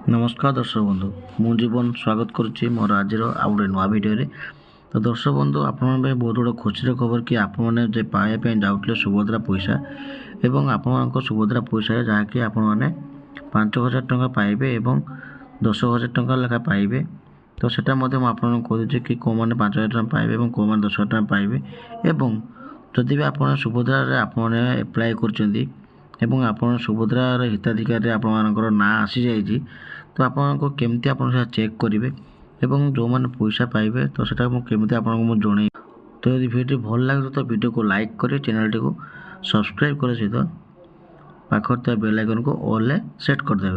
नमस्कार दर्शक बंधु मु जीवन स्वागत करुच्ची मोर आज आउ गए नुआ भिडियो तो दर्शक बंधु आपण बहुत बड़ा खुशी खबर कि आपने पाइबा जाऊे सुभद्रा पैसा एवं आपण सुभद्रा पैसा जहाँकि आपण मैंने 5,000 टंका पाइबे एवं 10,000 टंका लेखा पाइबे। तो सेटा आपको कहूँ कि कौ मैंने 5,000 टंका पाइबे एवं कौ मैंने 10,000 टंका पाइबे एवं जदि भी आप सुभद्रा आपने एप्लाय कर आपण सुभद्रार हिताधिकारी आपर ना आसी जाइए तो आपको केमती आप चेक करेंगे एवं जो मैंने पैसा पाइबे तो सेटा केमती आपको जन। तो यदि वीडियो भल लगे तो वीडियो को लाइक करें, चैनल टी को सब्सक्राइब करे सहित पाखर बेल आइकन को ऑल सेट करदे।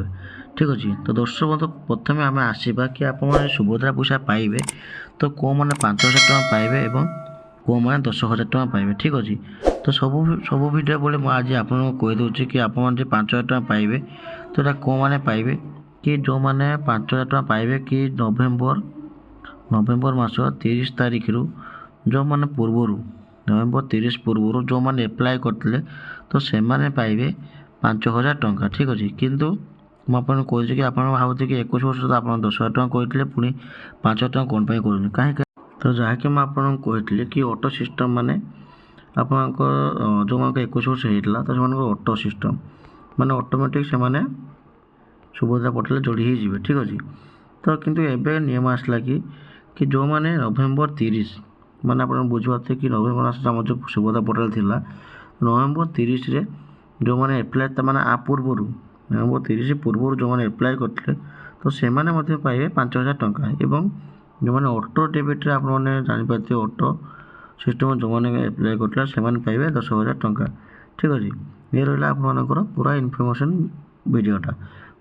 ठीक अच्छे। तो दर्शक बंधु प्रथम आम आसवा कि आप सुभद्रा पैसा पाइबे तो कौ मैंने 5,000 टंका पाइबे एवं कौ मैंने 10,000 टंका पाइबे। ठीक अच्छे। तो सब वीडियो बोले मुझे आज आपको कहीदे कि आप 5,000 टंका पाइबे तो कौ मैंने पाइबे कि जो मैंने 5,000 टंका पाइबे कि नवेम्बर मास 30 तारिख रु जो मैंने पूर्वर नवेम्बर 30 पूर्वर जो मैंने एप्लाय करते तो से मैंने पाइबे 5,000 टंका। ठीक अच्छे। किंतु मुझे कही कि आप भावते कि 21 वर्ष तो आप 10,000 टंका कहते पुणी 5,000 टंका कौन कर कहीं। तो जहाँकि मुझे कही कि ऑटो सिस्टम माने आप जो मान 21 वर्ष होता तो से ऑटो सिस्टम माने ऑटोमेटिक से माने सुभद्रा पोर्टाल जोड़ी ही जी। ठीक अच्छे। तो किंतु एवं नियम आसला कि जो मैंने नवेम्बर 30 माने आप बुझे कि नवेम्बर मास आम जो सुभद्रा पोर्टाल थी नवेम्बर 30 रे जो मैंने एप्लाय मैंने आ पूर्वर नवेम्बर 30 पूर्व जो मैंने एप्लाय करते तो से पाइबे 5,000 टंका एवं जो मैंने ऑटो डेबिट्रे आपने जापारे ऑटो सिस्टम जो मैंने एप्लाय करते से पाइबे 10,000 टंका। ठीक अच्छे। ये रहा आपर पूरा इनफर्मेशन वीडियोटा।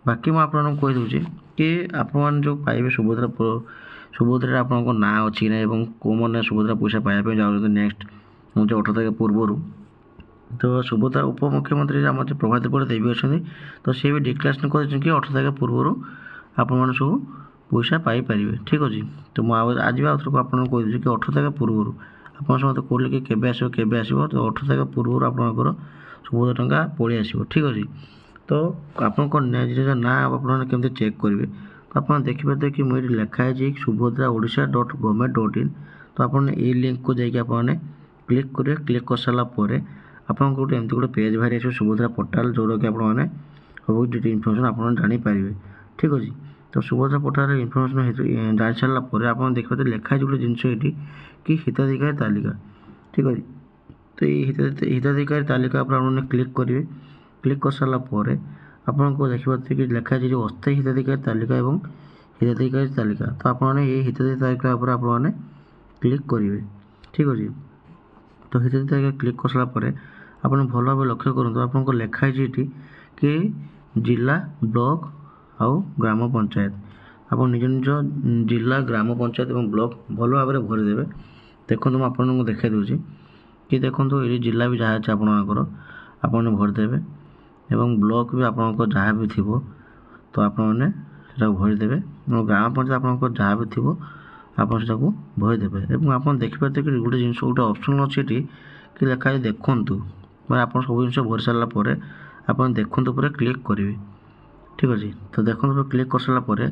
बाकी मुझे आपको कहीदे कि आप जो पाइबे सुभद्रा आपको ना अच्छी ना कौ मैंने सुभद्रा पैसा पाइबा जाऊँ नेक्स्ट मुझे 18 तारीख पूर्वर तो सुभद्रा उपमुख्यमंत्री आम जो प्रभात त्रिपाठी देवी अच्छा तो सी भी डिक्लेरेसन कर 18 तारीख पूर्वर आपण सब पैसा पाइपर। ठीक अच्छे। तो मुझे आज भी आपको कहीदे कि 18 तारीख पूर्वर आप समझते कहले कि केबे आसो तो 18 तारीख पूर्व आपंकर सुभद्रा टंका पलि आसो। ठीक अच्छे। तो आपको निज ना आपमती चेक करेंगे तो आप देखिए कि मुझे लिखाई सुभद्रा orisha.government.in तो आपने ये लिंक को जाकि आपने क्लिक करेंगे। क्लिक कर सारापर आपको गोटे एमती गोटे पेज बाहरी आस सुभद्रा पोर्टाल जोटा कि आपने सब इनफर्मेशन आप जानीपारे। ठीक अच्छे। तो सुभद्रा पोर्टाल इनफर्मेशन जानी सारापर आप देखिए लिखाई गोटे जिनस ये कि हिताधिकारी तालिका। ठीक अच्छे। तो ये हिताधिकारी तालिका आपने क्लिक करेंगे। क्लिक कर सारापर आपको देखिए कि लिखाई जो अस्थायी हिताधिकारी तालिका और हिताधिकारी तालिका तो आपने ये हिताधिकारी तालिका पर आपने क्लिक करेंगे। ठीक अच्छे। तो हिताधिकारी तालिका क्लिक कर सारापर आपने भल भाव लक्ष्य करूँ आपको लिखाई कि जिला ब्लॉक आउ ग्राम पंचायत आप निज निज जिला ग्राम पंचायत और ब्लॉक भल भाव में भरीदे। देखो मैं आपको देखा दूसरी कि देखो ये जिला भी जहाँ अच्छे आपने भरीदे एवं ब्लॉक भी आपको जहाँ भी थी तो आपने भरीदे और ग्राम पंचायत आपको जहाँ भी थी आप भरीदे। और आप देखिए कि गोटे जिन गोटे ऑप्शन अच्छी कि लिखा है देखूँ मैं आप सब जिन भरी सारापर आप देखूँ पर क्लिक करेंगे। ठीक अच्छे। तो देखो पर क्लिक कर सारापर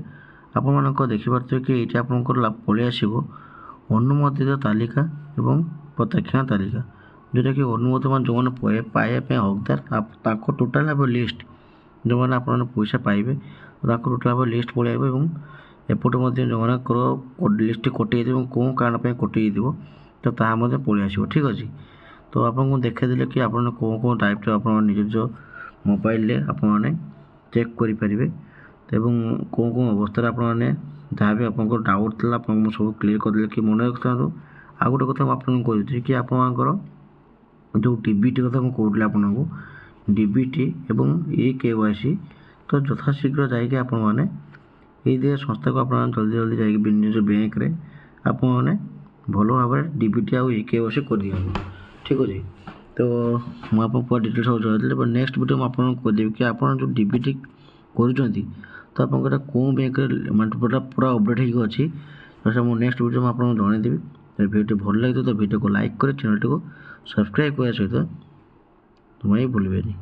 आप देखिए कि ये आपंकर पलि आसो अनुमोदित तालिका एवं प्रत्याख्यान तालिका जोटा कि अनुमोदित मान जो मैंने पाइबा हकदार टोटाल भाव लिस्ट जो मैंने आप पैसा पाइबे टोटाल भाव लिस्ट पलि आएगा एपटे जो मैंने लिस्ट कटि कौन कारण कटि तो ताकि पलि आसो। ठीक अच्छे। तो आपको देखादेले कि आप कौन कौन टाइप आप निज मोबाइल आपने चेक करेंगे कौन कौन अवस्था आपने जहाँ भी आप डाउट था आप सब क्लीयर करदे कि मन रखता। आ गोटे कथा आपको कही कि आपंकर जो डीबीटी कथा कहूँ आपको डीबीटी एवं KYC तो यथाशीघ्र जाकि आपने संस्था को आप जल्दी जल्दी जाकि निज बैंक में आपने भल भाव में डीबीटी आउ KYC कर दिखाँ। ठीक अच्छे। तो मुझे पूरा डिटेल्स सब जल्दी नेक्स्ट वीडियो मुझे कहीदेवी कि आप जो डीबीटी कर तो आप कौन बैंक मतलब पूरा अपडेट होगी तो नेक्स्ट वीडियो में आपको जनईदेवी। तो वीडियो भल लगे तो वीडियो को लाइक करें, चैनल को सब्सक्राइब करने सहित तुम्हें भूलें।